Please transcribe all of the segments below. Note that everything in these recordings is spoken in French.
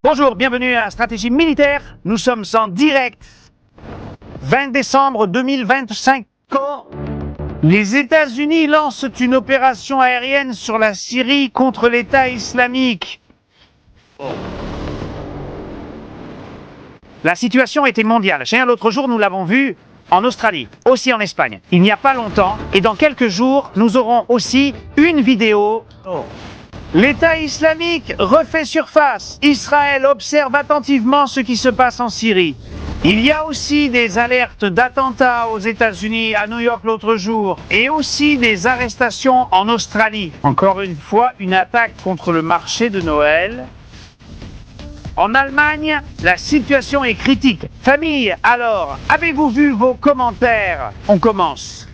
Bonjour, bienvenue à Stratégie Militaire. Nous sommes en direct. 20 décembre 2025. Les États-Unis lancent une opération aérienne sur la Syrie contre l'État islamique. La situation était mondiale. L'autre jour, nous l'avons vu en Australie, aussi en Espagne. Il n'y a pas longtemps, et dans quelques jours, nous aurons aussi une vidéo. L'État islamique refait surface. Israël observe attentivement ce qui se passe en Syrie. Il y a aussi des alertes d'attentats aux États-Unis, à New York l'autre jour, et aussi des arrestations en Australie. Encore une fois, une attaque contre le marché de Noël. En Allemagne, la situation est critique. Famille, alors, avez-vous vu vos commentaires? On commence.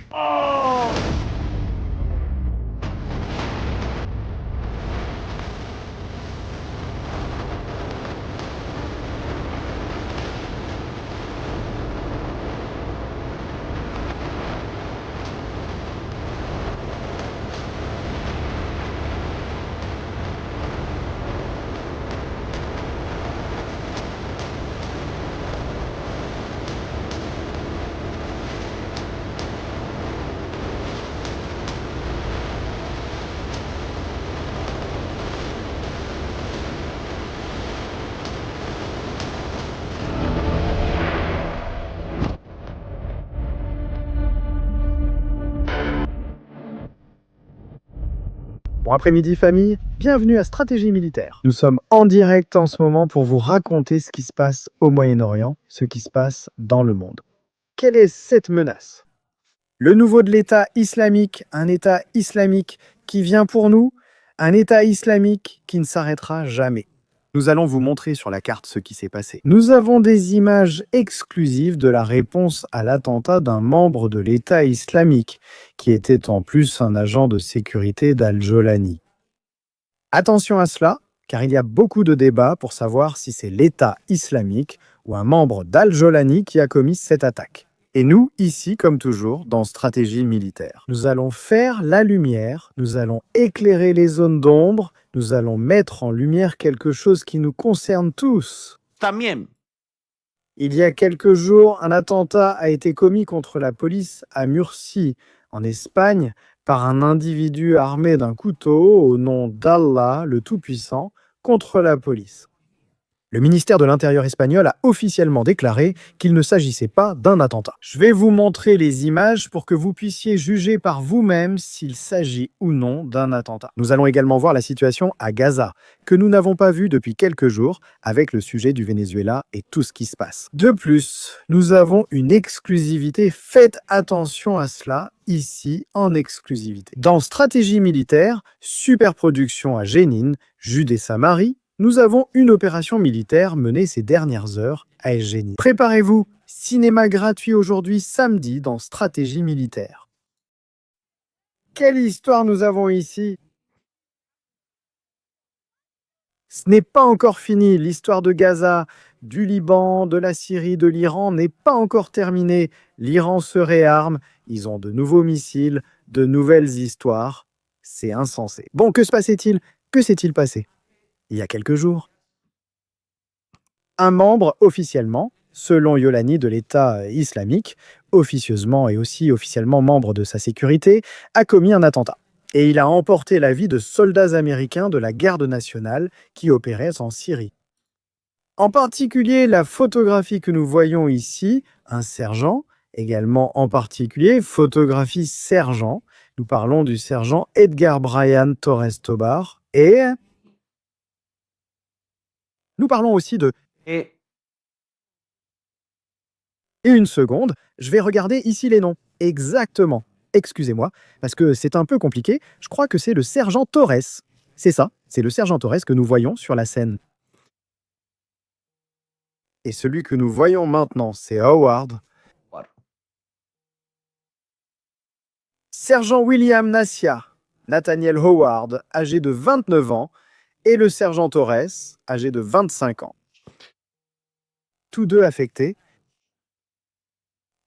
Bon après-midi famille, bienvenue à Stratégie Militaire. Nous sommes en direct en ce moment pour vous raconter ce qui se passe au Moyen-Orient, ce qui se passe dans le monde. Quelle est cette menace? Le nouveau de l'État islamique, un État islamique qui vient pour nous, un État islamique qui ne s'arrêtera jamais. Nous allons vous montrer sur la carte ce qui s'est passé. Nous avons des images exclusives de la réponse à l'attentat d'un membre de l'État islamique, qui était en plus un agent de sécurité d'Al-Jolani. Attention à cela, car il y a beaucoup de débats pour savoir si c'est l'État islamique ou un membre d'Al-Jolani qui a commis cette attaque. Et nous, ici, comme toujours, dans Stratégie Militaire, nous allons faire la lumière, nous allons éclairer les zones d'ombre, nous allons mettre en lumière quelque chose qui nous concerne tous. También. Il y a quelques jours, un attentat a été commis contre la police à Murcie, en Espagne, par un individu armé d'un couteau au nom d'Allah, le Tout-Puissant, contre la police. Le ministère de l'Intérieur espagnol a officiellement déclaré qu'il ne s'agissait pas d'un attentat. Je vais vous montrer les images pour que vous puissiez juger par vous-même s'il s'agit ou non d'un attentat. Nous allons également voir la situation à Gaza, que nous n'avons pas vue depuis quelques jours, avec le sujet du Venezuela et tout ce qui se passe. De plus, nous avons une exclusivité. Faites attention à cela, ici, en exclusivité. Dans Stratégie Militaire, superproduction à Jenin, Judée-Samarie, nous avons une opération militaire menée ces dernières heures à Esgénie. Préparez-vous, cinéma gratuit aujourd'hui samedi dans Stratégie Militaire. Quelle histoire nous avons ici? Ce n'est pas encore fini, l'histoire de Gaza, du Liban, de la Syrie, de l'Iran n'est pas encore terminée. L'Iran se réarme, ils ont de nouveaux missiles, de nouvelles histoires. C'est insensé. Bon, que se passait-il? Que s'est-il passé? Il y a quelques jours, un membre officiellement, selon Yolani de l'État islamique, officieusement et aussi officiellement membre de sa sécurité, a commis un attentat. Et il a emporté la vie de soldats américains de la garde nationale qui opéraient en Syrie. En particulier, la photographie que nous voyons ici, un sergent, également en particulier, photographie sergent. Nous parlons du sergent Edgar Brian Torres Tobar et nous parlons aussi de... Et une seconde, je vais regarder ici les noms. Exactement. Excusez-moi, parce que c'est un peu compliqué. Je crois que c'est le sergent Torres. C'est ça, c'est le sergent Torres que nous voyons sur la scène. Et celui que nous voyons maintenant, c'est Howard. Sergent William Nassia, Nathaniel Howard, âgé de 29 ans, et le sergent Torres, âgé de 25 ans. Tous deux affectés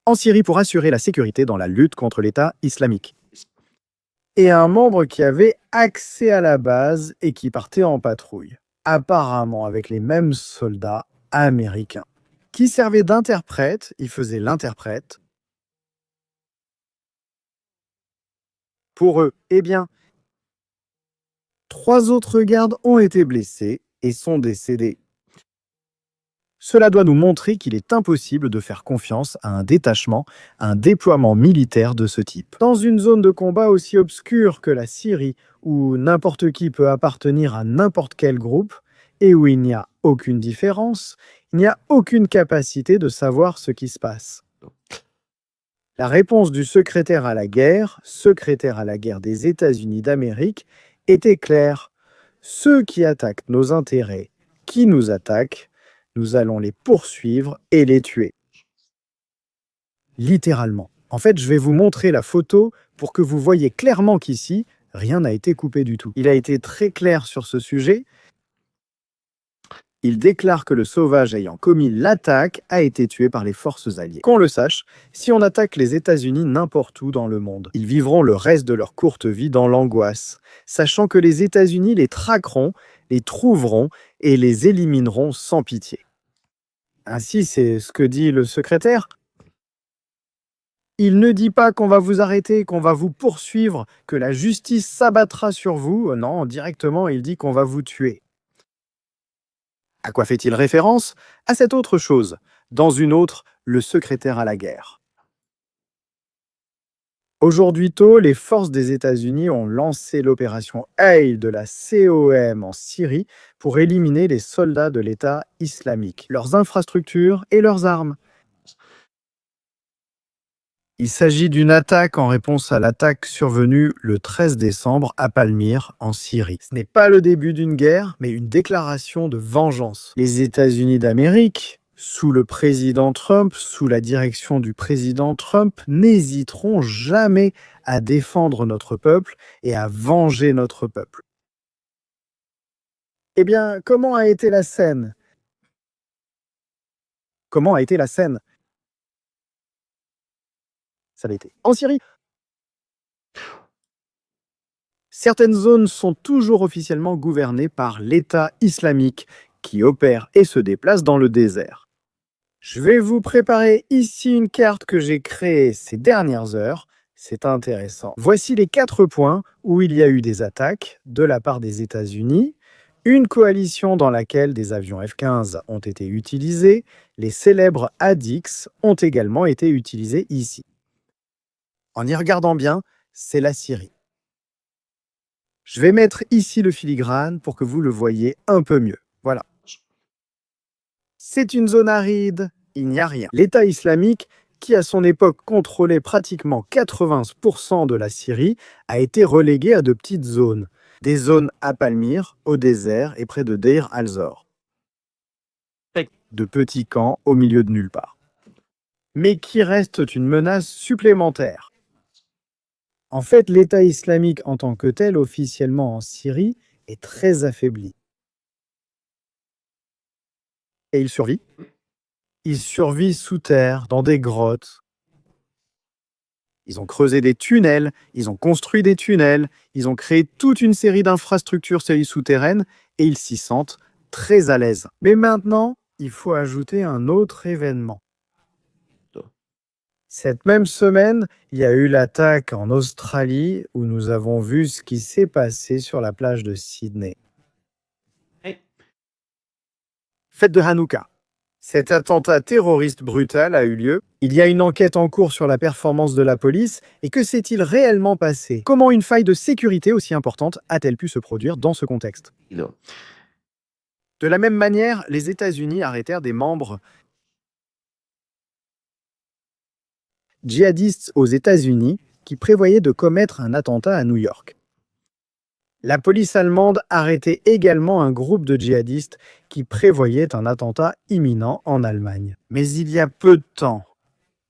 en Syrie pour assurer la sécurité dans la lutte contre l'État islamique. Et un membre qui avait accès à la base et qui partait en patrouille. apparemment avec les mêmes soldats américains, qui servaient d'interprète. Ils faisaient l'interprète pour eux. Eh bien, 3 autres gardes ont été blessés et sont décédés. Cela doit nous montrer qu'il est impossible de faire confiance à un détachement, à un déploiement militaire de ce type. Dans une zone de combat aussi obscure que la Syrie, où n'importe qui peut appartenir à n'importe quel groupe, et où il n'y a aucune différence, il n'y a aucune capacité de savoir ce qui se passe. La réponse du secrétaire à la guerre des États-Unis d'Amérique, était claire. Ceux qui attaquent nos intérêts, qui nous attaquent, nous allons les poursuivre et les tuer. Littéralement. En fait, je vais vous montrer la photo pour que vous voyez clairement qu'ici, rien n'a été coupé du tout. Il a été très clair sur ce sujet. Il déclare que le sauvage ayant commis l'attaque a été tué par les forces alliées. Qu'on le sache, si on attaque les États-Unis n'importe où dans le monde, ils vivront le reste de leur courte vie dans l'angoisse, sachant que les États-Unis les traqueront, les trouveront et les élimineront sans pitié. Ainsi, c'est ce que dit le secrétaire. Il ne dit pas qu'on va vous arrêter, qu'on va vous poursuivre, que la justice s'abattra sur vous. Non, directement, il dit qu'on va vous tuer. À quoi fait-il référence? À cette autre chose. Dans une autre, le secrétaire à la guerre. Aujourd'hui tôt, les forces des États-Unis ont lancé l'opération Hail de la COM en Syrie pour éliminer les soldats de l'État islamique, leurs infrastructures et leurs armes. Il s'agit d'une attaque en réponse à l'attaque survenue le 13 décembre à Palmyre, en Syrie. Ce n'est pas le début d'une guerre, mais une déclaration de vengeance. Les États-Unis d'Amérique, sous le président Trump, sous la direction du président Trump, n'hésiteront jamais à défendre notre peuple et à venger notre peuple. Eh bien, comment a été la scène? Comment a été la scène? Ça l'a été. En Syrie, certaines zones sont toujours officiellement gouvernées par l'État islamique qui opère et se déplace dans le désert. Je vais vous préparer ici une carte que j'ai créée ces dernières heures. C'est intéressant. Voici les 4 points où il y a eu des attaques de la part des États-Unis, une coalition dans laquelle des avions F-15 ont été utilisés, les célèbres ADIX ont également été utilisés ici. En y regardant bien, c'est la Syrie. Je vais mettre ici le filigrane pour que vous le voyez un peu mieux. Voilà. C'est une zone aride, il n'y a rien. L'État islamique, qui à son époque contrôlait pratiquement 80% de la Syrie, a été relégué à de petites zones. Des zones à Palmyre, au désert et près de Deir al-Zor. De petits camps au milieu de nulle part. Mais qui restent une menace supplémentaire. En fait, l'État islamique en tant que tel, officiellement en Syrie, est très affaibli. Et il survit. Il survit sous terre, dans des grottes. Ils ont creusé des tunnels, ils ont construit des tunnels, ils ont créé toute une série d'infrastructures souterraines et ils s'y sentent très à l'aise. Mais maintenant, il faut ajouter un autre événement. Cette même semaine, il y a eu l'attaque en Australie où nous avons vu ce qui s'est passé sur la plage de Sydney. Fête de Hanouka. Cet attentat terroriste brutal a eu lieu. Il y a une enquête en cours sur la performance de la police. Et que s'est-il réellement passé? Comment une faille de sécurité aussi importante a-t-elle pu se produire dans ce contexte? De la même manière, les États-Unis arrêtèrent des membres djihadistes aux États-Unis qui prévoyaient de commettre un attentat à New York. La police allemande arrêtait également un groupe de djihadistes qui prévoyait un attentat imminent en Allemagne. Mais il y a peu de temps,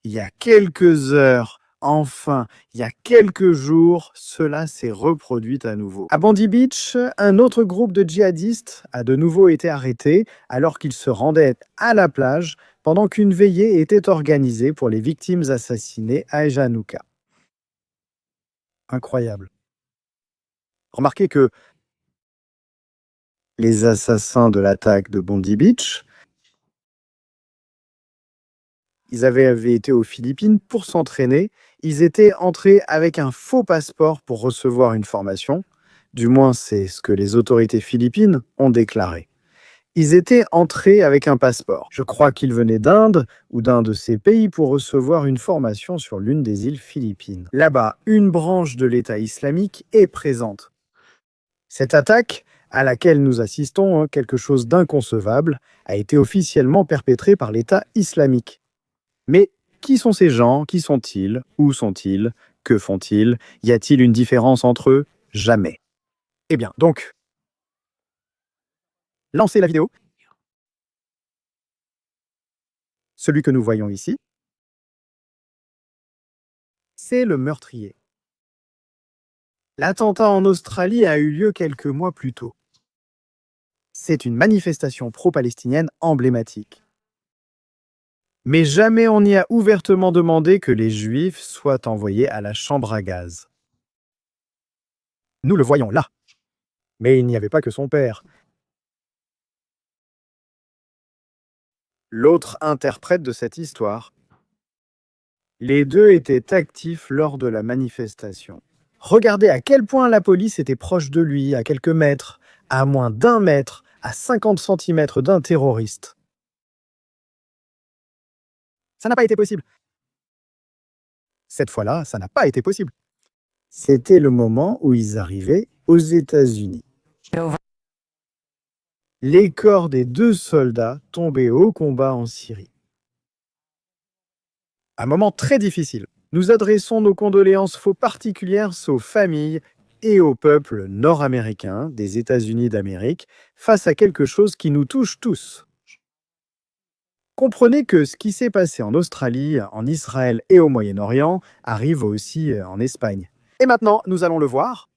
il y a quelques heures, enfin, il y a quelques jours, cela s'est reproduit à nouveau. À Bandy Beach, un autre groupe de djihadistes a de nouveau été arrêté alors qu'il se rendait à la plage pendant qu'une veillée était organisée pour les victimes assassinées à Hanouka. Incroyable. Remarquez que les assassins de l'attaque de Bondi Beach. Ils avaient été aux Philippines pour s'entraîner. Ils étaient entrés avec un faux passeport pour recevoir une formation. Du moins, c'est ce que les autorités philippines ont déclaré. Ils étaient entrés avec un passeport. Je crois qu'ils venaient d'Inde ou d'un de ces pays pour recevoir une formation sur l'une des îles Philippines. Là-bas, une branche de l'État islamique est présente. Cette attaque, à laquelle nous assistons, quelque chose d'inconcevable, a été officiellement perpétrée par l'État islamique. Mais qui sont ces gens? Qui sont-ils? Où sont-ils? Que font-ils? Y a-t-il une différence entre eux? Jamais. Eh bien, donc, lancez la vidéo. Celui que nous voyons ici, c'est le meurtrier. L'attentat en Australie a eu lieu quelques mois plus tôt. C'est une manifestation pro-palestinienne emblématique. Mais jamais on n'y a ouvertement demandé que les Juifs soient envoyés à la chambre à gaz. Nous le voyons là. Mais il n'y avait pas que son père. L'autre interprète de cette histoire. Les deux étaient actifs lors de la manifestation. Regardez à quel point la police était proche de lui, à quelques mètres, à moins d'1 mètre, à 50 centimètres d'un terroriste. Ça n'a pas été possible. Cette fois-là, ça n'a pas été possible. C'était le moment où ils arrivaient aux États-Unis. Les corps des 2 soldats tombés au combat en Syrie. Un moment très difficile. Nous adressons nos condoléances particulières aux familles et au peuple nord-américain des États-Unis d'Amérique face à quelque chose qui nous touche tous. Comprenez que ce qui s'est passé en Australie, en Israël et au Moyen-Orient arrive aussi en Espagne. Et maintenant, nous allons le voir,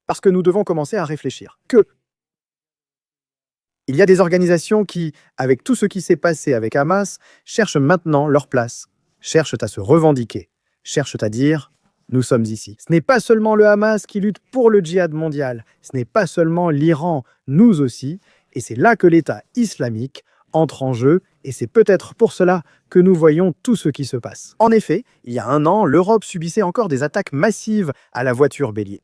parce que nous devons commencer à réfléchir. Il y a des organisations qui, avec tout ce qui s'est passé avec Hamas, cherchent maintenant leur place, cherchent à se revendiquer, cherchent à dire « nous sommes ici ». Ce n'est pas seulement le Hamas qui lutte pour le djihad mondial, ce n'est pas seulement l'Iran, nous aussi, et c'est là que l'État islamique entre en jeu, et c'est peut-être pour cela que nous voyons tout ce qui se passe. En effet, il y a 1 an, l'Europe subissait encore des attaques massives à la voiture bélier.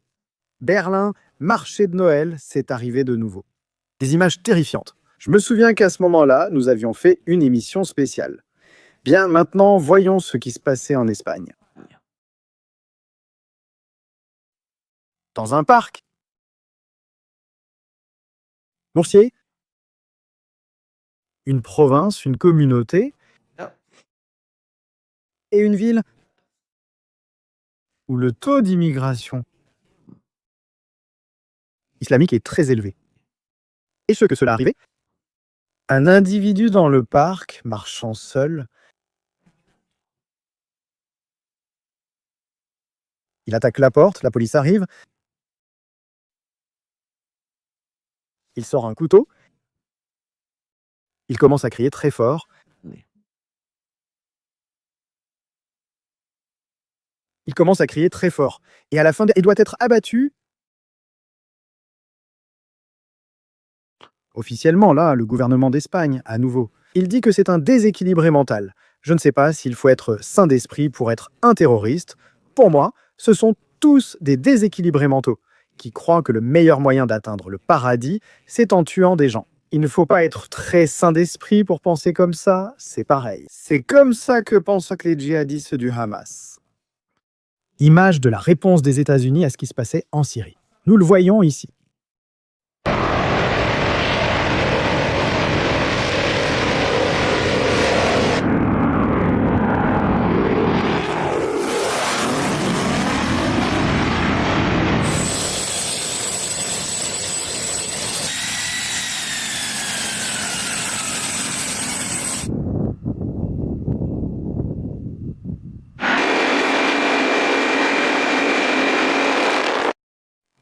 Berlin, marché de Noël, c'est arrivé de nouveau. Des images terrifiantes. Je me souviens qu'à ce moment-là, nous avions fait une émission spéciale. Bien, maintenant, voyons ce qui se passait en Espagne. Dans un parc, Murcie, une province, une communauté, et une ville où le taux d'immigration islamique est très élevé. Et ce que cela arrivait? Un individu dans le parc, marchant seul, il attaque la porte, la police arrive, il sort un couteau, il commence à crier très fort. Il commence à crier très fort. Et à la fin, il doit être abattu. Officiellement, là, le gouvernement d'Espagne, à nouveau, il dit que c'est un déséquilibré mental. Je ne sais pas s'il faut être sain d'esprit pour être un terroriste. Pour moi, ce sont tous des déséquilibrés mentaux qui croient que le meilleur moyen d'atteindre le paradis, c'est en tuant des gens. Il ne faut pas être très sain d'esprit pour penser comme ça, c'est pareil. C'est comme ça que pensent les djihadistes du Hamas. Image de la réponse des États-Unis à ce qui se passait en Syrie. Nous le voyons ici.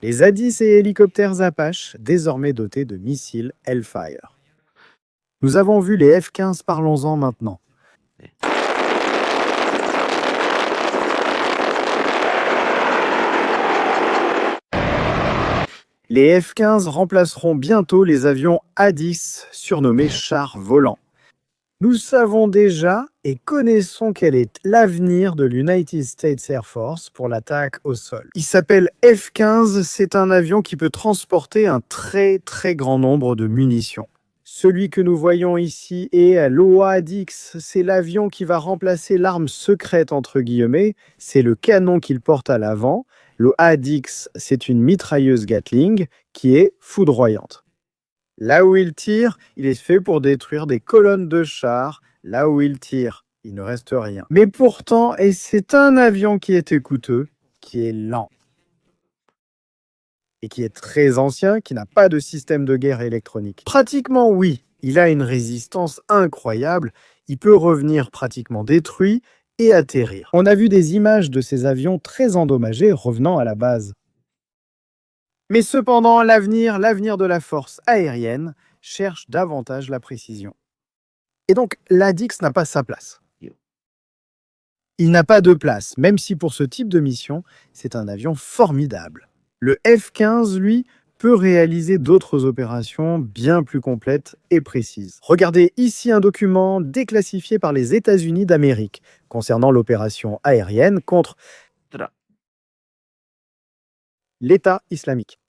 Les Zadis et hélicoptères Apache, désormais dotés de missiles Hellfire. Nous avons vu les F-15, parlons-en maintenant. Les F-15 remplaceront bientôt les avions A-10, surnommés chars volants. Nous savons déjà et connaissons quel est l'avenir de l'United States Air Force pour l'attaque au sol. Il s'appelle F-15, c'est un avion qui peut transporter un très grand nombre de munitions. Celui que nous voyons ici est l'OADX, c'est l'avion qui va remplacer l'arme secrète entre guillemets, c'est le canon qu'il porte à l'avant. L'OADX, c'est une mitrailleuse Gatling qui est foudroyante. Là où il tire, il est fait pour détruire des colonnes de chars. Là où il tire, il ne reste rien. Mais pourtant, et c'est un avion qui était coûteux, qui est lent. Et qui est très ancien, qui n'a pas de système de guerre électronique. Pratiquement oui, il a une résistance incroyable, il peut revenir pratiquement détruit et atterrir. On a vu des images de ces avions très endommagés revenant à la base. Mais cependant, l'avenir de la force aérienne cherche davantage la précision. Et donc, l'ADX n'a pas sa place. Il n'a pas de place, même si pour ce type de mission, c'est un avion formidable. Le F-15, lui, peut réaliser d'autres opérations bien plus complètes et précises. Regardez ici un document déclassifié par les États-Unis d'Amérique concernant l'opération aérienne contre l'État islamique.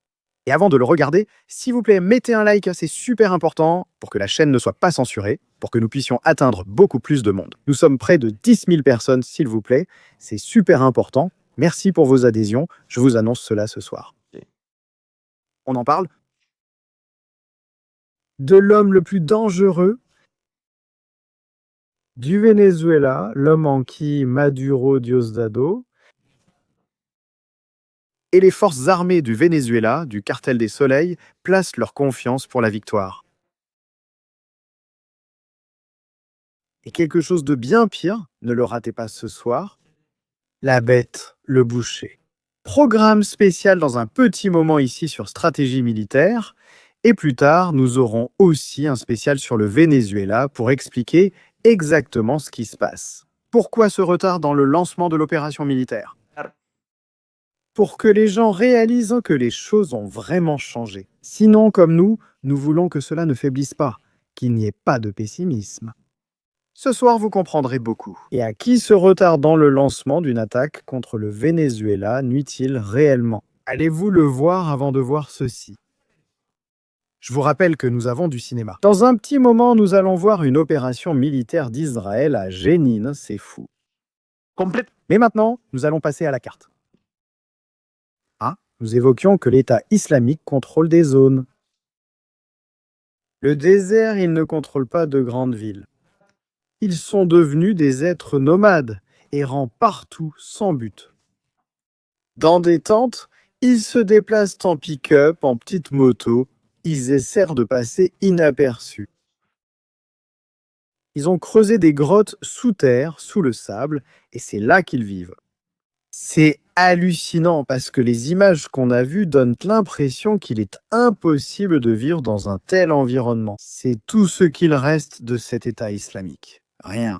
Et avant de le regarder, s'il vous plaît, mettez un like, c'est super important pour que la chaîne ne soit pas censurée, pour que nous puissions atteindre beaucoup plus de monde. Nous sommes près de 10 000 personnes, s'il vous plaît, c'est super important. Merci pour vos adhésions, je vous annonce cela ce soir. On en parle? De l'homme le plus dangereux du Venezuela, l'homme en qui Maduro Diosdado, et les forces armées du Venezuela, du cartel des soleils, placent leur confiance pour la victoire. Et quelque chose de bien pire, ne le ratez pas ce soir, la bête, le boucher. Programme spécial dans un petit moment ici sur stratégie militaire, et plus tard, nous aurons aussi un spécial sur le Venezuela pour expliquer exactement ce qui se passe. Pourquoi ce retard dans le lancement de l'opération militaire? Pour que les gens réalisent que les choses ont vraiment changé. Sinon, comme nous voulons que cela ne faiblisse pas, qu'il n'y ait pas de pessimisme. Ce soir, vous comprendrez beaucoup. Et à qui ce retard dans le lancement d'une attaque contre le Venezuela nuit-il réellement? Allez-vous le voir avant de voir ceci? Je vous rappelle que nous avons du cinéma. Dans un petit moment, nous allons voir une opération militaire d'Israël à Jénine, c'est fou. Mais maintenant, nous allons passer à la carte. Nous évoquions que l'État islamique contrôle des zones. Le désert, il ne contrôle pas de grandes villes. Ils sont devenus des êtres nomades, errant partout sans but. Dans des tentes, ils se déplacent en pick-up, en petite moto, ils essaient de passer inaperçus. Ils ont creusé des grottes sous terre, sous le sable, et c'est là qu'ils vivent. C'est hallucinant parce que les images qu'on a vues donnent l'impression qu'il est impossible de vivre dans un tel environnement. C'est tout ce qu'il reste de cet État islamique. Rien.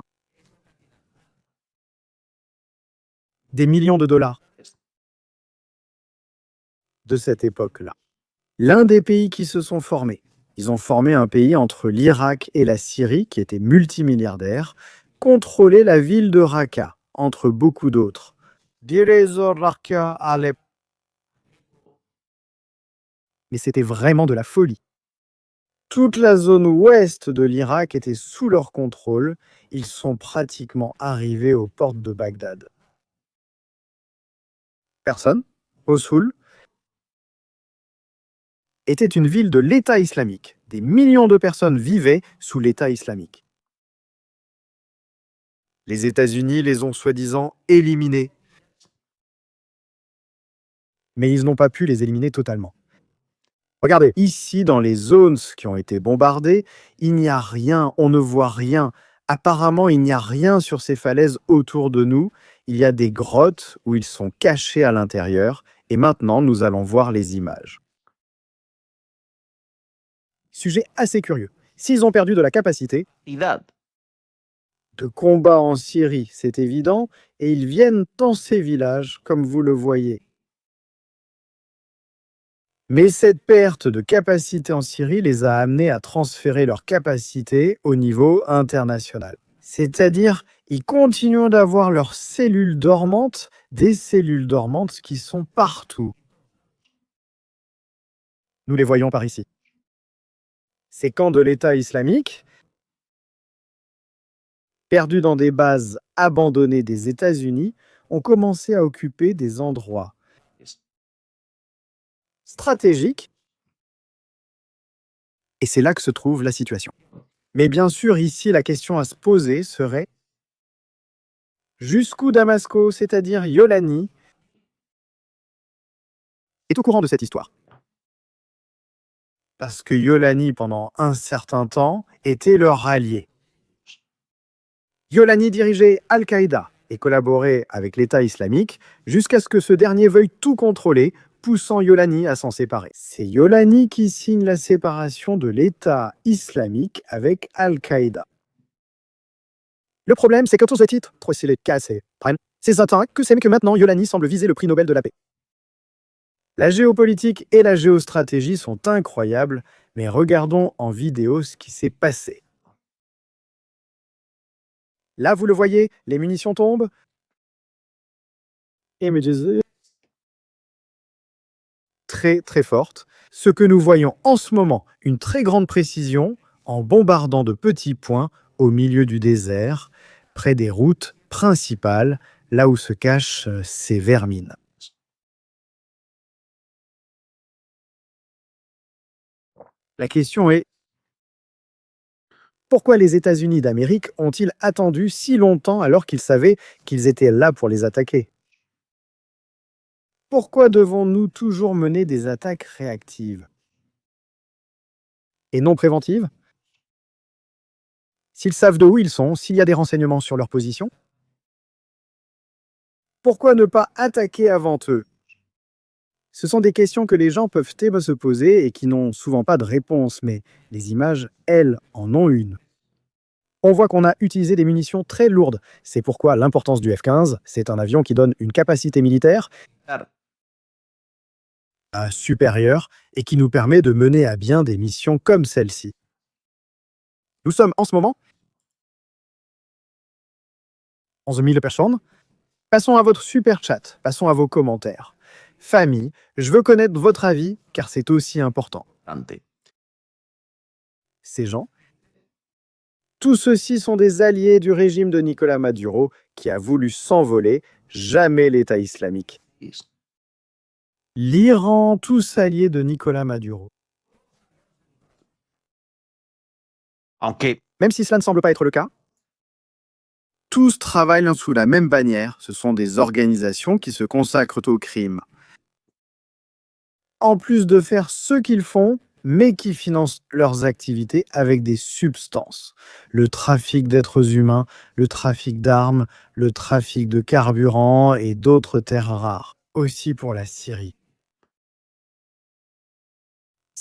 Des millions de dollars de cette époque-là. L'un des pays qui se sont formés. Ils ont formé un pays entre l'Irak et la Syrie qui était multimilliardaire, contrôlait la ville de Raqqa, entre beaucoup d'autres. Mais c'était vraiment de la folie. Toute la zone ouest de l'Irak était sous leur contrôle. Ils sont pratiquement arrivés aux portes de Bagdad. Personne, Mossoul, était une ville de l'État islamique. Des millions de personnes vivaient sous l'État islamique. Les États-Unis les ont soi-disant éliminés. Mais ils n'ont pas pu les éliminer totalement. Regardez, ici, dans les zones qui ont été bombardées, il n'y a rien, on ne voit rien. Apparemment, il n'y a rien sur ces falaises autour de nous. Il y a des grottes où ils sont cachés à l'intérieur. Et maintenant, nous allons voir les images. Sujet assez curieux. S'ils ont perdu de la capacité de combat en Syrie, c'est évident, et ils viennent dans ces villages, comme vous le voyez. Mais cette perte de capacité en Syrie les a amenés à transférer leur capacité au niveau international. C'est-à-dire, ils continuent d'avoir leurs cellules dormantes, des cellules dormantes qui sont partout. Nous les voyons par ici. Ces camps de l'État islamique, perdus dans des bases abandonnées des États-Unis, ont commencé à occuper des endroits stratégiques. Et c'est là que se trouve la situation. Mais bien sûr, ici, la question à se poser serait jusqu'où Damasco, c'est-à-dire Yolani, est au courant de cette histoire. Parce que Yolani, pendant un certain temps, était leur allié. Yolani dirigeait Al-Qaïda et collaborait avec l'État islamique jusqu'à ce que ce dernier veuille tout contrôler, poussant Yolani à s'en séparer. C'est Yolani qui signe la séparation de l'État islamique avec Al-Qaïda. Le problème, c'est que tous ces titres, trop c'est les cassés, prennent ces attaques que c'est que maintenant Yolani semble viser le prix Nobel de la paix. La géopolitique et la géostratégie sont incroyables, mais regardons en vidéo ce qui s'est passé. Là, vous le voyez, les munitions tombent. Images très très fortes. Ce que nous voyons en ce moment, une très grande précision en bombardant de petits points au milieu du désert, près des routes principales, là où se cachent ces vermines. La question est, pourquoi les États-Unis d'Amérique ont-ils attendu si longtemps alors qu'ils savaient qu'ils étaient là pour les attaquer? Pourquoi devons-nous toujours mener des attaques réactives et non préventives? S'ils savent de où ils sont, s'il y a des renseignements sur leur position? Pourquoi ne pas attaquer avant eux? Ce sont des questions que les gens peuvent se poser et qui n'ont souvent pas de réponse, mais les images, elles, en ont une. On voit qu'on a utilisé des munitions très lourdes. C'est pourquoi l'importance du F-15, c'est un avion qui donne une capacité militaire supérieure et qui nous permet de mener à bien des missions comme celle-ci. Nous sommes en ce moment 11 000 personnes. Passons à votre super chat, passons à vos commentaires. Famille, je veux connaître votre avis car c'est aussi important. Ces gens, tous ceux-ci sont des alliés du régime de Nicolás Maduro qui a voulu s'envoler, jamais l'État islamique. L'Iran, tous alliés de Nicolás Maduro. Même si cela ne semble pas être le cas, tous travaillent sous la même bannière. Ce sont des organisations qui se consacrent au crime. En plus de faire ce qu'ils font, mais qui financent leurs activités avec des substances. Le trafic d'êtres humains, le trafic d'armes, le trafic de carburant et d'autres terres rares. Aussi pour la Syrie.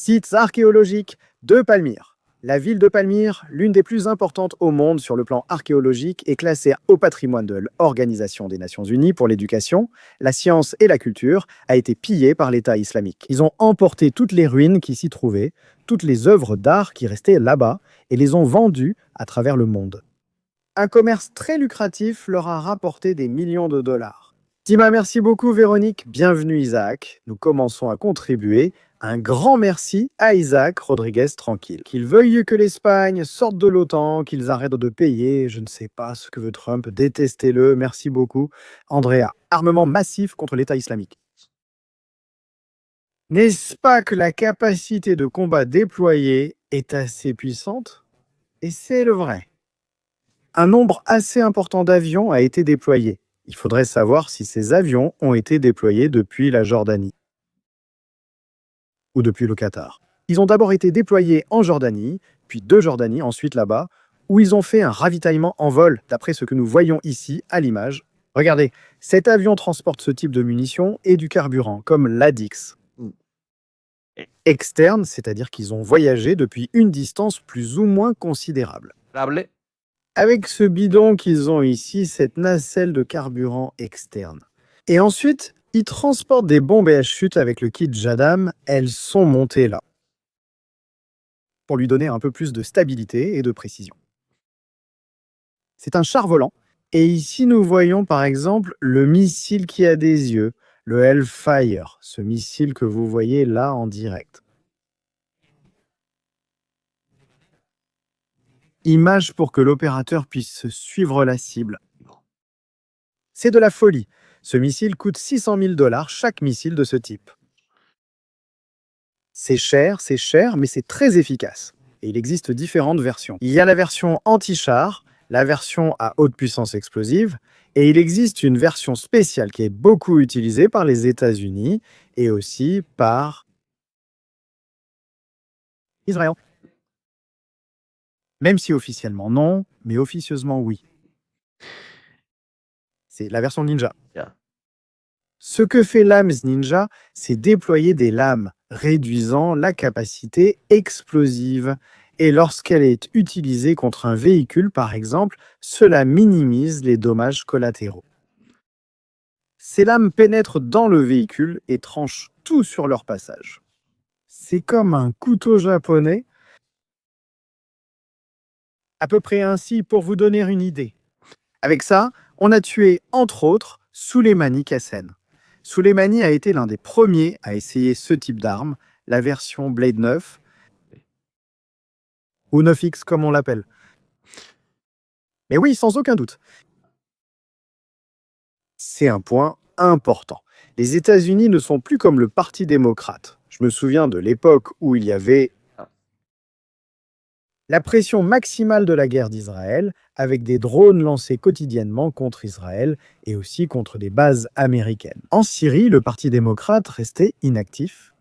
Sites archéologiques de Palmyre. La ville de Palmyre, l'une des plus importantes au monde sur le plan archéologique, est classée au patrimoine de l'Organisation des Nations Unies pour l'éducation, la science et la culture, a été pillée par l'État islamique. Ils ont emporté toutes les ruines qui s'y trouvaient, toutes les œuvres d'art qui restaient là-bas, et les ont vendues à travers le monde. Un commerce très lucratif leur a rapporté des millions de dollars. Tima, merci beaucoup Véronique, bienvenue Isaac. Nous commençons à contribuer. Un grand merci à Isaac Rodriguez Tranquille. Qu'il veuille que l'Espagne sorte de l'OTAN, qu'ils arrêtent de payer, je ne sais pas ce que veut Trump, détestez-le, merci beaucoup. Andrea, armement massif contre l'État islamique. N'est-ce pas que la capacité de combat déployée est assez puissante? Et c'est le vrai. Un nombre assez important d'avions a été déployé. Il faudrait savoir si ces avions ont été déployés depuis la Jordanie ou depuis le Qatar. Ils ont d'abord été déployés en Jordanie, puis de Jordanie, ensuite là-bas, où ils ont fait un ravitaillement en vol, d'après ce que nous voyons ici à l'image. Regardez, cet avion transporte ce type de munitions et du carburant, comme l'Adix. Externe, c'est-à-dire qu'ils ont voyagé depuis une distance plus ou moins considérable. Avec ce bidon qu'ils ont ici, cette nacelle de carburant externe. Et ensuite, Ils transportent des bombes et à chute avec le kit Jadam. Elles sont montées là, pour lui donner un peu plus de stabilité et de précision. C'est un char volant. Et ici, nous voyons par exemple le missile qui a des yeux, le Hellfire, ce missile que vous voyez là en direct. Image pour que l'opérateur puisse suivre la cible. C'est de la folie. Ce missile coûte 600 000 $ chaque missile de ce type. C'est cher, mais c'est très efficace. Et il existe différentes versions. Il y a la version anti-char, la version à haute puissance explosive, et il existe une version spéciale qui est beaucoup utilisée par les États-Unis et aussi par Israël. Même si officiellement non, mais officieusement oui. C'est la version Ninja. Ce que fait l'AMS Ninja, c'est déployer des lames réduisant la capacité explosive. Et lorsqu'elle est utilisée contre un véhicule, par exemple, cela minimise les dommages collatéraux. Ces lames pénètrent dans le véhicule et tranchent tout sur leur passage. C'est comme un couteau japonais, à peu près ainsi pour vous donner une idée. Avec ça, on a tué, entre autres, Soleimani Qassem. Soleimani a été l'un des premiers à essayer ce type d'arme, la version Blade 9, ou 9X comme on l'appelle. Mais oui, sans aucun doute. C'est un point important. Les États-Unis ne sont plus comme le Parti démocrate. Je me souviens de l'époque où il y avait la pression maximale de la guerre d'Israël, avec des drones lancés quotidiennement contre Israël et aussi contre des bases américaines. En Syrie, le Parti démocrate restait inactif.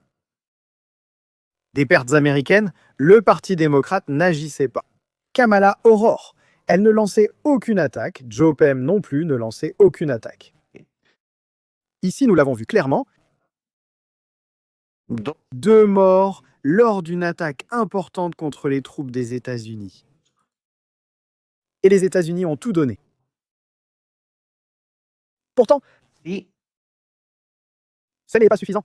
Des pertes américaines, le Parti démocrate n'agissait pas. Kamala Aurore, elle ne lançait aucune attaque. Joe Pem non plus ne lançait aucune attaque. Ici, nous l'avons vu clairement. 2 morts lors d'une attaque importante contre les troupes des États-Unis. Et les États-Unis ont tout donné. Pourtant, ça n'est pas suffisant.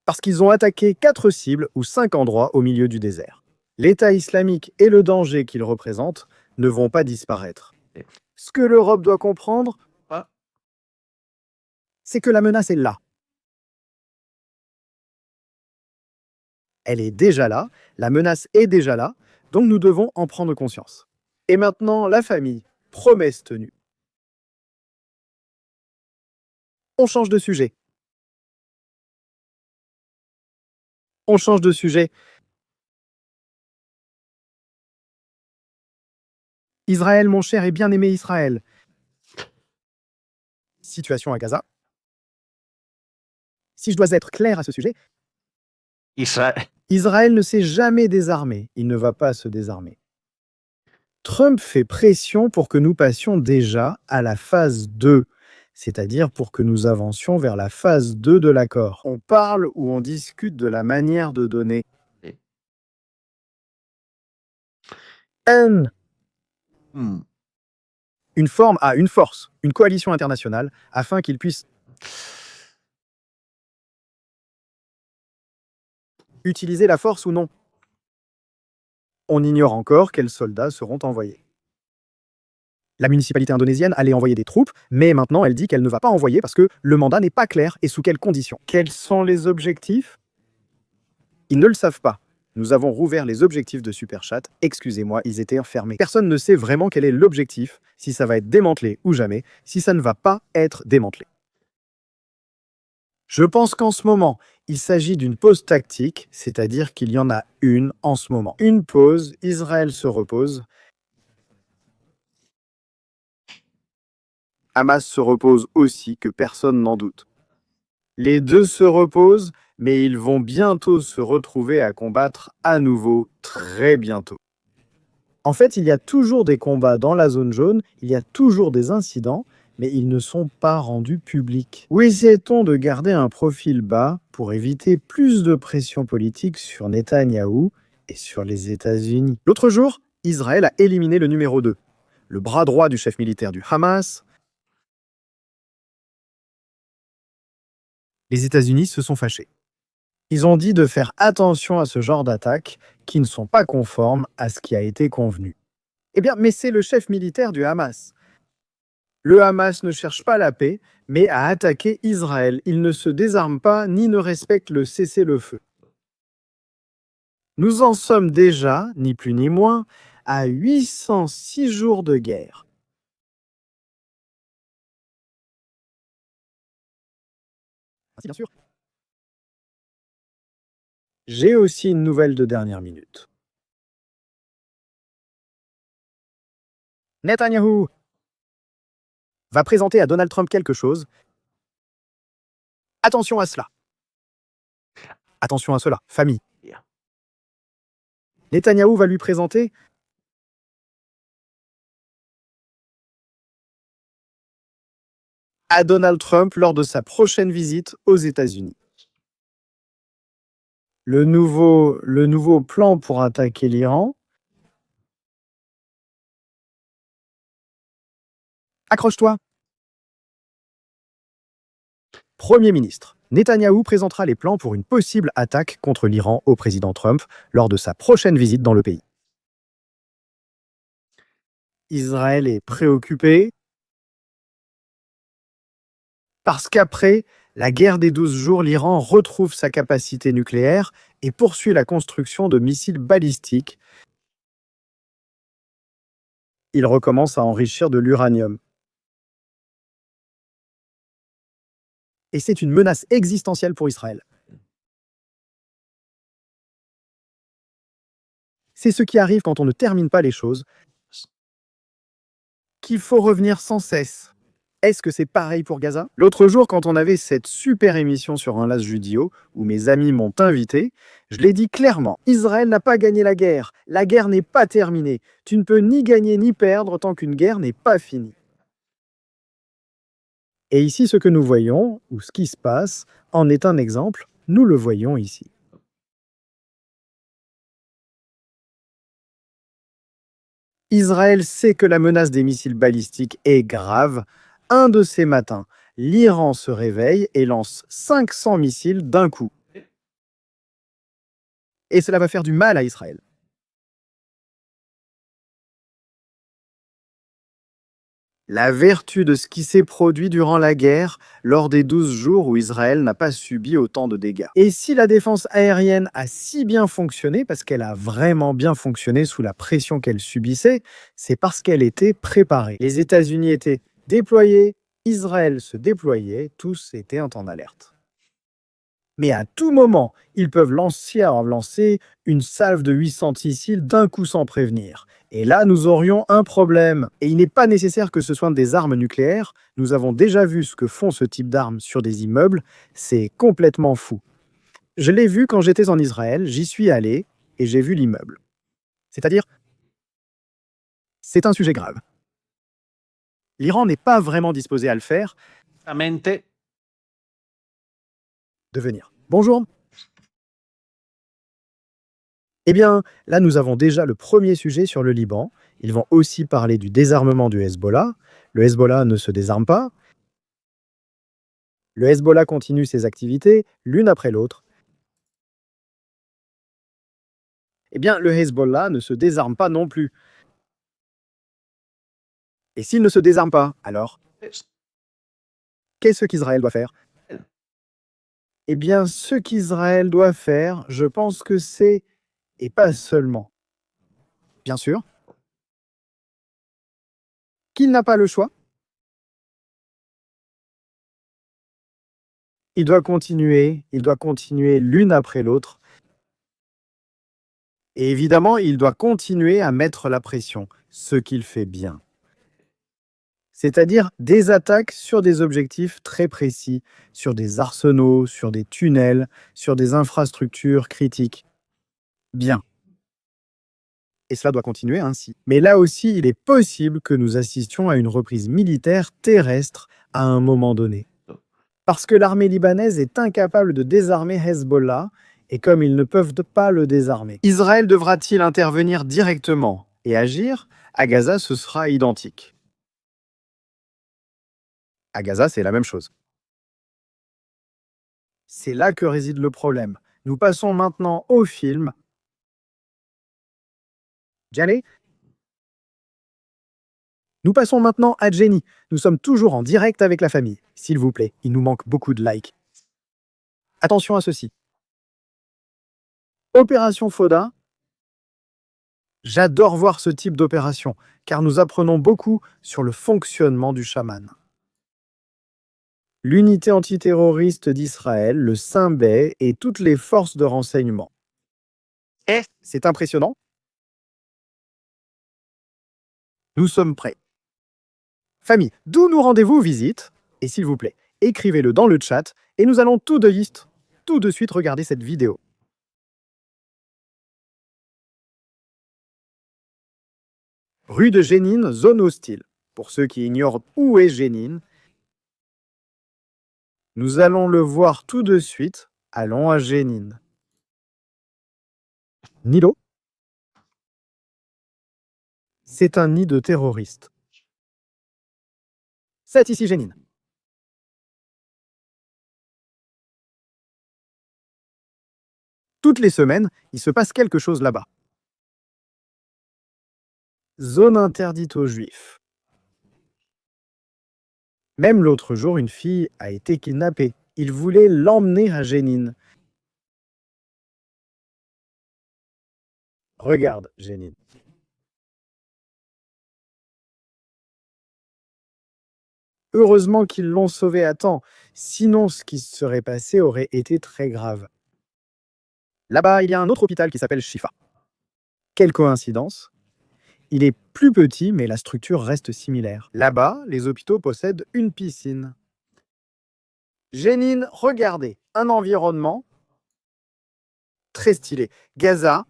Parce qu'ils ont attaqué 4 cibles ou 5 endroits au milieu du désert. L'État islamique et le danger qu'il représente ne vont pas disparaître. Ce que l'Europe doit comprendre, c'est que la menace est là. Elle est déjà là, la menace est déjà là, donc nous devons en prendre conscience. Et maintenant, la famille, promesse tenue. On change de sujet. On change de sujet. Israël, mon cher et bien-aimé Israël. Situation à Gaza. Si je dois être clair à ce sujet, Israël ne s'est jamais désarmé. Il ne va pas se désarmer. Trump fait pression pour que nous passions déjà à la phase 2, c'est-à-dire pour que nous avancions vers la phase 2 de l'accord. On parle ou on discute de la manière de donner une forme à une force, une coalition internationale, afin qu'ils puissent utiliser la force ou non. On ignore encore quels soldats seront envoyés. La municipalité indonésienne allait envoyer des troupes, mais maintenant elle dit qu'elle ne va pas envoyer parce que le mandat n'est pas clair et sous quelles conditions. Quels sont les objectifs? Ils ne le savent pas. Nous avons rouvert les objectifs de Superchat. Excusez-moi, ils étaient fermés. Personne ne sait vraiment quel est l'objectif, si ça va être démantelé ou jamais, si ça ne va pas être démantelé. Je pense qu'en ce moment, il s'agit d'une pause tactique, c'est-à-dire qu'il y en a une en ce moment. Une pause, Israël se repose. Hamas se repose aussi, que personne n'en doute. Les deux se reposent, mais ils vont bientôt se retrouver à combattre à nouveau, très bientôt. En fait, il y a toujours des combats dans la zone jaune, il y a toujours des incidents, mais ils ne sont pas rendus publics. Où essaie-t-on de garder un profil bas pour éviter plus de pression politique sur Netanyahou et sur les États-Unis? L'autre jour, Israël a éliminé le numéro 2, le bras droit du chef militaire du Hamas, Les États-Unis se sont fâchés. Ils ont dit de faire attention à ce genre d'attaques qui ne sont pas conformes à ce qui a été convenu. Eh bien, mais c'est le chef militaire du Hamas. Le Hamas ne cherche pas la paix, mais à attaquer Israël. Il ne se désarme pas ni ne respecte le cessez-le-feu. Nous en sommes déjà, ni plus ni moins, à 806 jours de guerre. Bien sûr. J'ai aussi une nouvelle de dernière minute. Netanyahou va présenter à Donald Trump quelque chose. Attention à cela. Attention à cela, famille. Netanyahou va lui présenter à Donald Trump lors de sa prochaine visite aux États-Unis. Le nouveau plan pour attaquer l'Iran. Accroche-toi. Premier ministre, Netanyahou présentera les plans pour une possible attaque contre l'Iran au président Trump lors de sa prochaine visite dans le pays. Israël est préoccupé parce qu'après la guerre des 12 jours, l'Iran retrouve sa capacité nucléaire et poursuit la construction de missiles balistiques. Il recommence à enrichir de l'uranium. Et c'est une menace existentielle pour Israël. C'est ce qui arrive quand on ne termine pas les choses, qu'il faut revenir sans cesse. Est-ce que c'est pareil pour Gaza? L'autre jour, quand on avait cette super émission sur un Las Judio, où mes amis m'ont invité, je l'ai dit clairement, Israël n'a pas gagné la guerre n'est pas terminée. Tu ne peux ni gagner ni perdre tant qu'une guerre n'est pas finie. Et ici, ce que nous voyons, ou ce qui se passe, en est un exemple, nous le voyons ici. Israël sait que la menace des missiles balistiques est grave. Un de ces matins, l'Iran se réveille et lance 500 missiles d'un coup. Et cela va faire du mal à Israël. La vertu de ce qui s'est produit durant la guerre, lors des 12 jours où Israël n'a pas subi autant de dégâts. Et si la défense aérienne a si bien fonctionné, parce qu'elle a vraiment bien fonctionné sous la pression qu'elle subissait, c'est parce qu'elle était préparée. Les États-Unis étaient déployés, Israël se déployait, tous étaient en alerte. Mais à tout moment, ils peuvent lancer une salve de 800 missiles d'un coup sans prévenir. Et là, nous aurions un problème. Et il n'est pas nécessaire que ce soit des armes nucléaires. Nous avons déjà vu ce que font ce type d'armes sur des immeubles. C'est complètement fou. Je l'ai vu quand j'étais en Israël, j'y suis allé et j'ai vu l'immeuble. C'est-à-dire, c'est un sujet grave. L'Iran n'est pas vraiment disposé à le faire. De venir. Bonjour. Eh bien, là, nous avons déjà le premier sujet sur le Liban. Ils vont aussi parler du désarmement du Hezbollah. Le Hezbollah ne se désarme pas. Le Hezbollah continue ses activités, l'une après l'autre. Eh bien, le Hezbollah ne se désarme pas non plus. Et s'il ne se désarme pas, alors qu'est-ce qu'Israël doit faire? Eh bien, ce qu'Israël doit faire, je pense que c'est, et pas seulement, bien sûr, qu'il n'a pas le choix. Il doit continuer l'une après l'autre. Et évidemment, il doit continuer à mettre la pression, ce qu'il fait bien. C'est-à-dire des attaques sur des objectifs très précis, sur des arsenaux, sur des tunnels, sur des infrastructures critiques. Bien. Et cela doit continuer ainsi. Mais là aussi, il est possible que nous assistions à une reprise militaire terrestre à un moment donné. Parce que l'armée libanaise est incapable de désarmer Hezbollah, et comme ils ne peuvent pas le désarmer, Israël devra-t-il intervenir directement et agir? À Gaza, ce sera identique. À Gaza, c'est la même chose. C'est là que réside le problème. Nous passons maintenant au film. Jenny? Nous passons maintenant à Jenny. Nous sommes toujours en direct avec la famille. S'il vous plaît, il nous manque beaucoup de likes. Attention à ceci. Opération Foda. J'adore voir ce type d'opération, car nous apprenons beaucoup sur le fonctionnement du chaman. L'unité antiterroriste d'Israël, le Shin Bet et toutes les forces de renseignement. C'est impressionnant. Nous sommes prêts. Famille, d'où nous rendez-vous visite? Et s'il vous plaît, écrivez-le dans le chat et nous allons tout de suite regarder cette vidéo. Rue de Jénine, zone hostile. Pour ceux qui ignorent où est Jénine, nous allons le voir tout de suite. Allons à Jénine. Nilo? C'est un nid de terroristes. C'est ici Jénine. Toutes les semaines, il se passe quelque chose là-bas. Zone interdite aux Juifs. Même l'autre jour, une fille a été kidnappée. Ils voulaient l'emmener à Jénine. Regarde, Jénine. Heureusement qu'ils l'ont sauvée à temps, sinon ce qui se serait passé aurait été très grave. Là-bas, il y a un autre hôpital qui s'appelle Shifa. Quelle coïncidence! Il est plus petit, mais la structure reste similaire. Là-bas, les hôpitaux possèdent une piscine. Jénine, regardez, un environnement très stylé. Gaza,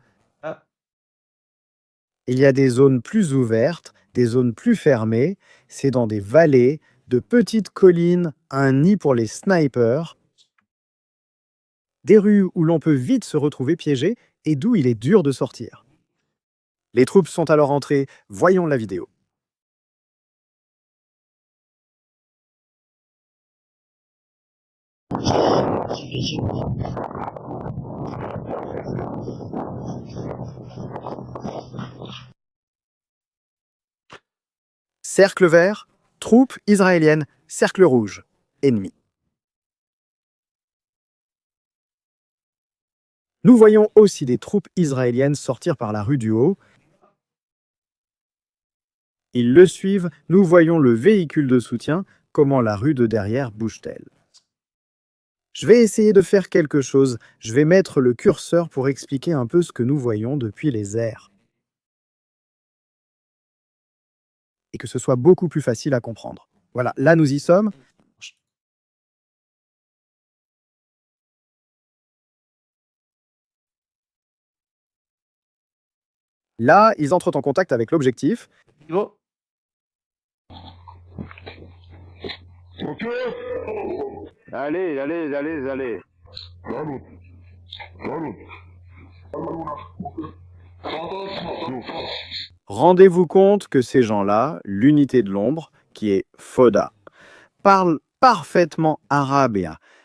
il y a des zones plus ouvertes, des zones plus fermées. C'est dans des vallées, de petites collines, un nid pour les snipers, des rues où l'on peut vite se retrouver piégé et d'où il est dur de sortir. Les troupes sont alors entrées. Voyons la vidéo. Cercle vert, troupes israéliennes. Cercle rouge, ennemis. Nous voyons aussi des troupes israéliennes sortir par la rue du Haut. Ils le suivent. Nous voyons le véhicule de soutien. Comment la rue de derrière bouge-t-elle? Je vais essayer de faire quelque chose. Je vais mettre le curseur pour expliquer un peu ce que nous voyons depuis les airs. Et que ce soit beaucoup plus facile à comprendre. Voilà, là nous y sommes. Là, ils entrent en contact avec l'objectif. Ok. Allez. Rendez-vous compte que ces gens-là, l'unité de l'ombre, qui est Foda, parlent parfaitement arabe.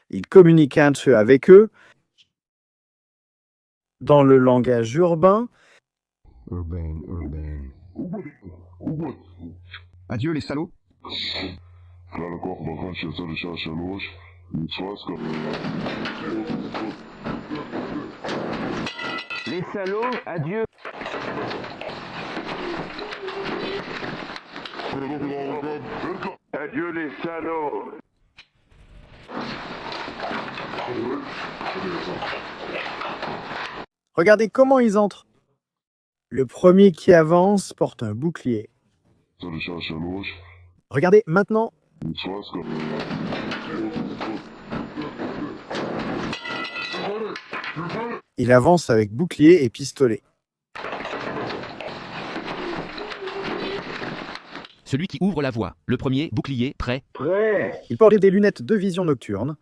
Ils communiquent avec eux dans le langage urbain. Urbain. Adieu les salauds. Les salauds, adieu. Adieu les salauds. Regardez comment ils entrent. Le premier qui avance porte un bouclier. Regardez maintenant. Il avance avec bouclier et pistolet. Celui qui ouvre la voie. Le premier, bouclier, prêt. Il porte des lunettes de vision nocturne.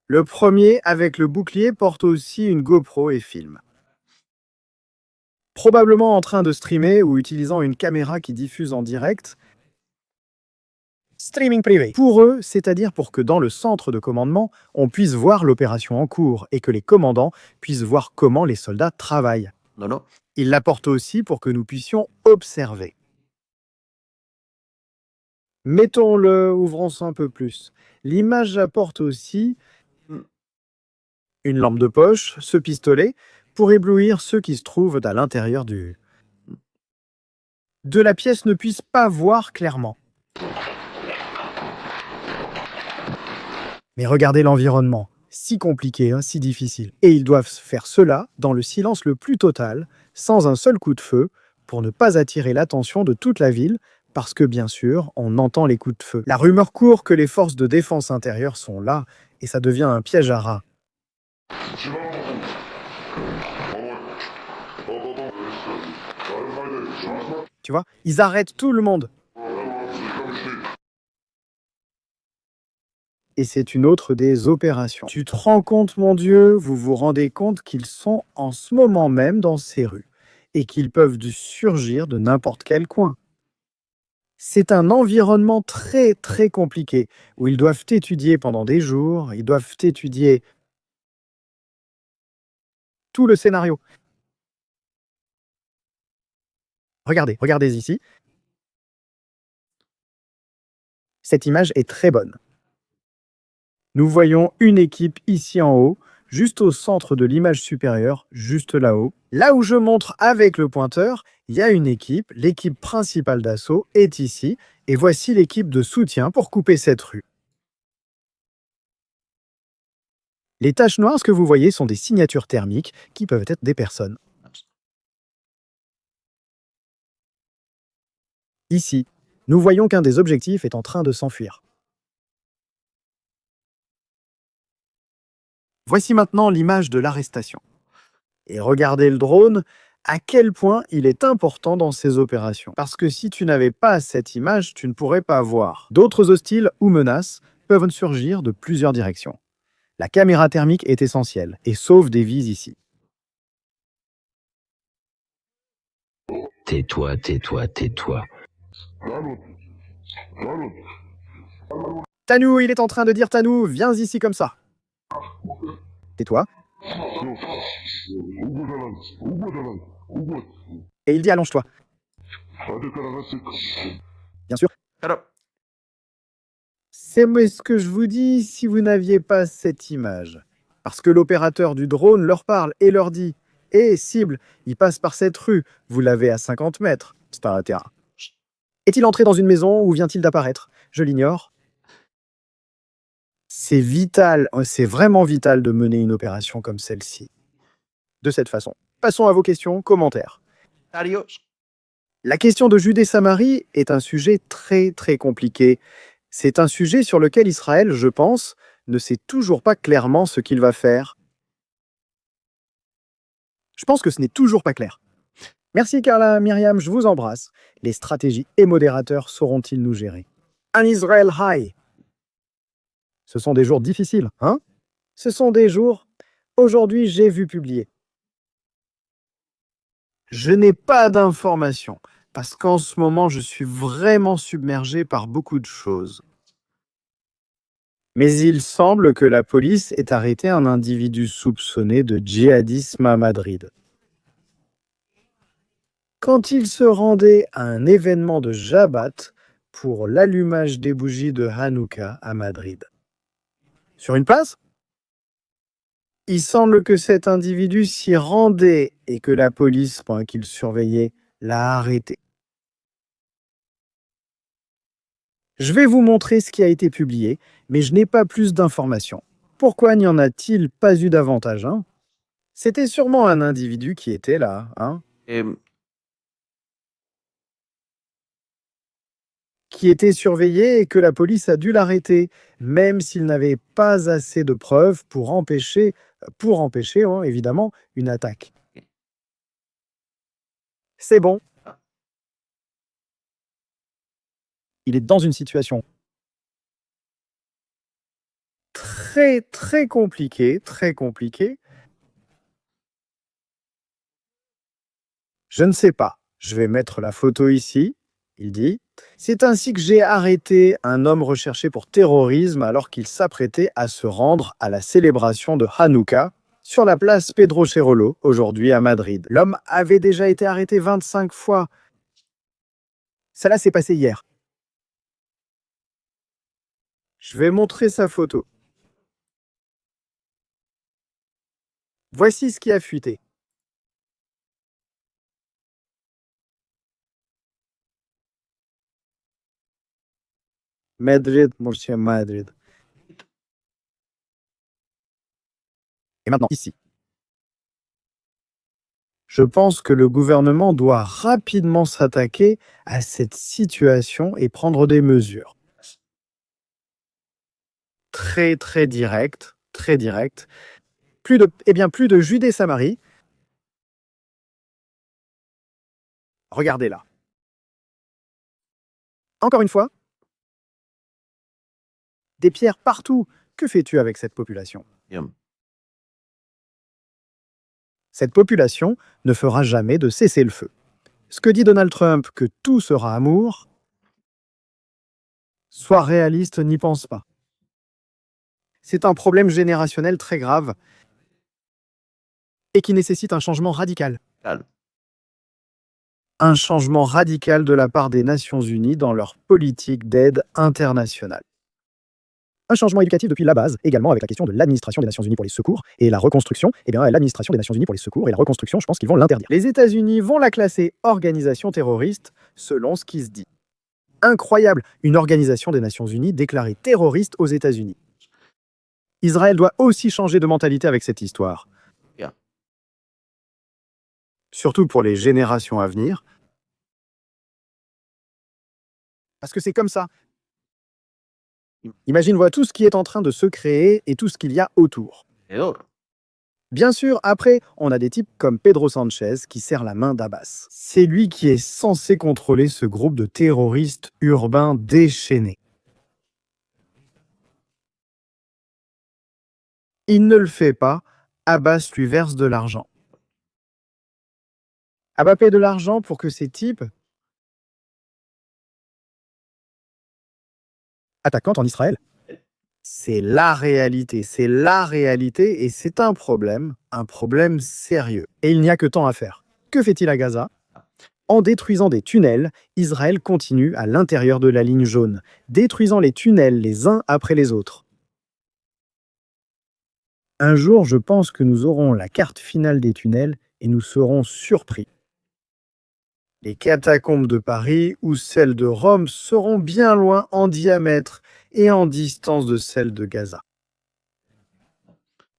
Le premier, avec le bouclier, porte aussi une GoPro et filme. Probablement en train de streamer ou utilisant une caméra qui diffuse en direct. Streaming privé. Pour eux, c'est-à-dire pour que dans le centre de commandement, on puisse voir l'opération en cours et que les commandants puissent voir comment les soldats travaillent. Non. Ils l'apportent aussi pour que nous puissions observer. Mettons-le, ouvrons ça un peu plus. L'image apporte aussi une lampe de poche, ce pistolet, pour éblouir ceux qui se trouvent à l'intérieur de la pièce ne puissent pas voir clairement. Mais regardez l'environnement, si compliqué, hein, si difficile. Et ils doivent faire cela dans le silence le plus total, sans un seul coup de feu, pour ne pas attirer l'attention de toute la ville, parce que bien sûr, on entend les coups de feu. La rumeur court que les forces de défense intérieure sont là, et ça devient un piège à rats. Tu vois, ils arrêtent tout le monde. Et c'est une autre des opérations. Tu te rends compte, mon Dieu, vous vous rendez compte qu'ils sont en ce moment même dans ces rues et qu'ils peuvent surgir de n'importe quel coin. C'est un environnement très très compliqué où ils doivent étudier pendant des jours, ils doivent étudier tout le scénario. Regardez ici. Cette image est très bonne. Nous voyons une équipe ici en haut, juste au centre de l'image supérieure, juste là-haut. Là où je montre avec le pointeur, il y a une équipe, l'équipe principale d'assaut est ici, et voici l'équipe de soutien pour couper cette rue. Les taches noires, ce que vous voyez, sont des signatures thermiques qui peuvent être des personnes. Ici, nous voyons qu'un des objectifs est en train de s'enfuir. Voici maintenant l'image de l'arrestation. Et regardez le drone, à quel point il est important dans ces opérations. Parce que si tu n'avais pas cette image, tu ne pourrais pas voir. D'autres hostiles ou menaces peuvent surgir de plusieurs directions. La caméra thermique est essentielle et sauve des vies ici. Tais-toi. Tanou, il est en train de dire Tanou, viens ici comme ça. Tais-toi. Et il dit allonge-toi. Bien sûr. C'est ce que je vous dis si vous n'aviez pas cette image. Parce que l'opérateur du drone leur parle et leur dit « Hé, cible, il passe par cette rue, vous l'avez à 50 mètres. » C'est un terrain. Est-il entré dans une maison ou vient-il d'apparaître? Je l'ignore. C'est vital, c'est vraiment vital de mener une opération comme celle-ci. De cette façon. Passons à vos questions, commentaires. Adios. La question de Judée-Samarie est un sujet très très compliqué. C'est un sujet sur lequel Israël, je pense, ne sait toujours pas clairement ce qu'il va faire. Je pense que ce n'est toujours pas clair. Merci Carla, Myriam, je vous embrasse. Les stratégies et modérateurs sauront-ils nous gérer? Un Israël high. Ce sont des jours difficiles, hein? Ce sont des jours... Aujourd'hui, j'ai vu publier. Je n'ai pas d'informations, parce qu'en ce moment, je suis vraiment submergé par beaucoup de choses. Mais il semble que la police ait arrêté un individu soupçonné de djihadisme à Madrid. Quand il se rendait à un événement de Shabbat pour l'allumage des bougies de Hanouka à Madrid. Sur une place? Il semble que cet individu s'y rendait et que la police, pendant qu'il surveillait, l'a arrêté. Je vais vous montrer ce qui a été publié, mais je n'ai pas plus d'informations. Pourquoi n'y en a-t-il pas eu davantage, hein? C'était sûrement un individu qui était là, hein? Qui était surveillé et que la police a dû l'arrêter, même s'il n'avait pas assez de preuves pour empêcher hein, évidemment, une attaque. C'est bon. Il est dans une situation très, très compliquée, très compliquée. Je ne sais pas. Je vais mettre la photo ici. Il dit, C'est ainsi que j'ai arrêté un homme recherché pour terrorisme alors qu'il s'apprêtait à se rendre à la célébration de Hanouka sur la place Pedro Cherolo, aujourd'hui à Madrid. L'homme avait déjà été arrêté 25 fois. Ça là, s'est passé hier. Je vais montrer sa photo. Voici ce qui a fuité. Madrid, monsieur Madrid. Et maintenant, ici. Je pense que le gouvernement doit rapidement s'attaquer à cette situation et prendre des mesures. Très, très directes, très directes. Plus de Judée-Samarie. Regardez là. Encore une fois, des pierres partout. Que fais-tu avec cette population? Cette population ne fera jamais de cessez-le-feu. Ce que dit Donald Trump, que tout sera amour, sois réaliste, n'y pense pas. C'est un problème générationnel très grave et qui nécessite un changement radical. Un changement radical de la part des Nations Unies dans leur politique d'aide internationale. Un changement éducatif depuis la base, également avec la question de l'administration des Nations Unies pour les secours et la reconstruction. Eh bien, l'administration des Nations Unies pour les secours et la reconstruction, je pense qu'ils vont l'interdire. Les États-Unis vont la classer organisation terroriste selon ce qui se dit. Incroyable, une organisation des Nations Unies déclarée terroriste aux États-Unis. Israël doit aussi changer de mentalité avec cette histoire. Surtout pour les générations à venir. Parce que c'est comme ça. Imagine-toi tout ce qui est en train de se créer et tout ce qu'il y a autour. Bien sûr, après, on a des types comme Pedro Sanchez qui serre la main d'Abbas. C'est lui qui est censé contrôler ce groupe de terroristes urbains déchaînés. Il ne le fait pas, Abbas lui verse de l'argent. Abbas paie de l'argent pour que ces types attaquent en Israël. C'est la réalité et c'est un problème sérieux. Et il n'y a que temps à faire. Que fait-il à Gaza? En détruisant des tunnels, Israël continue à l'intérieur de la ligne jaune, détruisant les tunnels les uns après les autres. Un jour, je pense que nous aurons la carte finale des tunnels et nous serons surpris. Les catacombes de Paris ou celles de Rome seront bien loin en diamètre et en distance de celles de Gaza.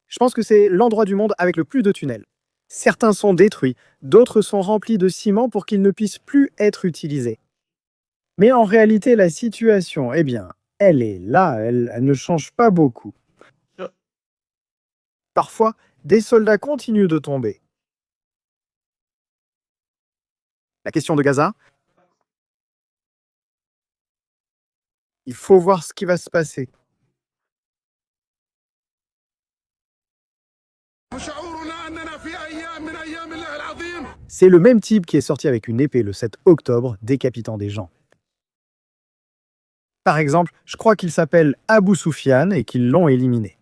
Je pense que c'est l'endroit du monde avec le plus de tunnels. Certains sont détruits, d'autres sont remplis de ciment pour qu'ils ne puissent plus être utilisés. Mais en réalité, la situation, eh bien, elle est là, elle ne change pas beaucoup. Parfois, des soldats continuent de tomber. La question de Gaza, il faut voir ce qui va se passer. C'est le même type qui est sorti avec une épée le 7 octobre, décapitant des gens. Par exemple, je crois qu'il s'appelle Abu Soufiane et qu'ils l'ont éliminé.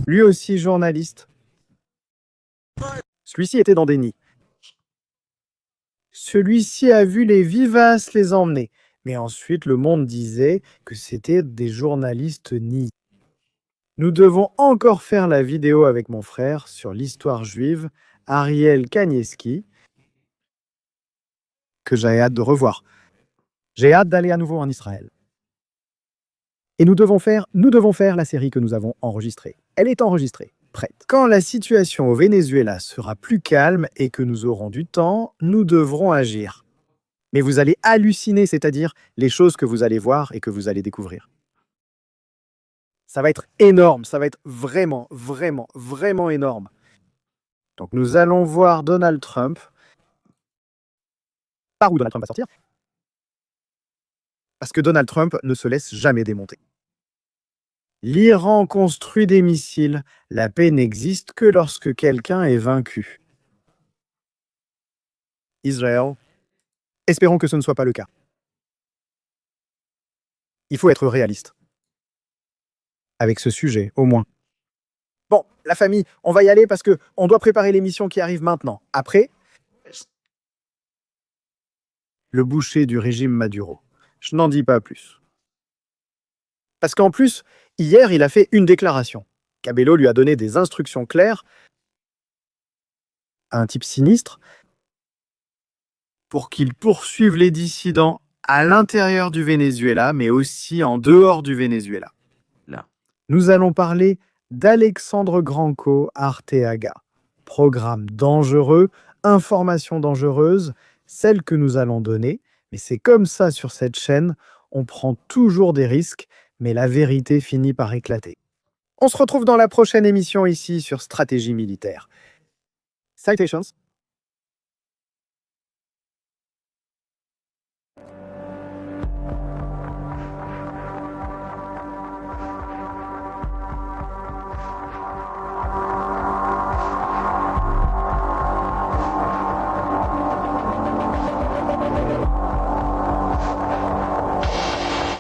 Lui aussi journaliste. Celui-ci était dans des nids. Celui-ci a vu les vivaces les emmener. Mais ensuite, le monde disait que c'était des journalistes nids. Nous devons encore faire la vidéo avec mon frère sur l'histoire juive, Ariel Kanievski, que j'ai hâte de revoir. J'ai hâte d'aller à nouveau en Israël. Et nous devons faire la série que nous avons enregistrée. Elle est enregistrée, prête. Quand la situation au Venezuela sera plus calme et que nous aurons du temps, nous devrons agir. Mais vous allez halluciner, c'est-à-dire les choses que vous allez voir et que vous allez découvrir. Ça va être énorme, ça va être vraiment, vraiment, vraiment énorme. Donc nous allons voir Donald Trump. Par où Donald Trump va sortir? Parce que Donald Trump ne se laisse jamais démonter. L'Iran construit des missiles. La paix n'existe que lorsque quelqu'un est vaincu. Israël. Espérons que ce ne soit pas le cas. Il faut être réaliste. Avec ce sujet, au moins. Bon, la famille, on va y aller parce que on doit préparer l'émission qui arrive maintenant. Après, le boucher du régime Maduro. Je n'en dis pas plus. Parce qu'en plus, hier, il a fait une déclaration. Cabello lui a donné des instructions claires à un type sinistre pour qu'il poursuive les dissidents à l'intérieur du Venezuela, mais aussi en dehors du Venezuela. Là. Nous allons parler d'Alexandre Granco Arteaga. Programme dangereux, information dangereuse, celle que nous allons donner, mais c'est comme ça sur cette chaîne, on prend toujours des risques, mais la vérité finit par éclater. On se retrouve dans la prochaine émission ici sur Stratégie militaire. Citations.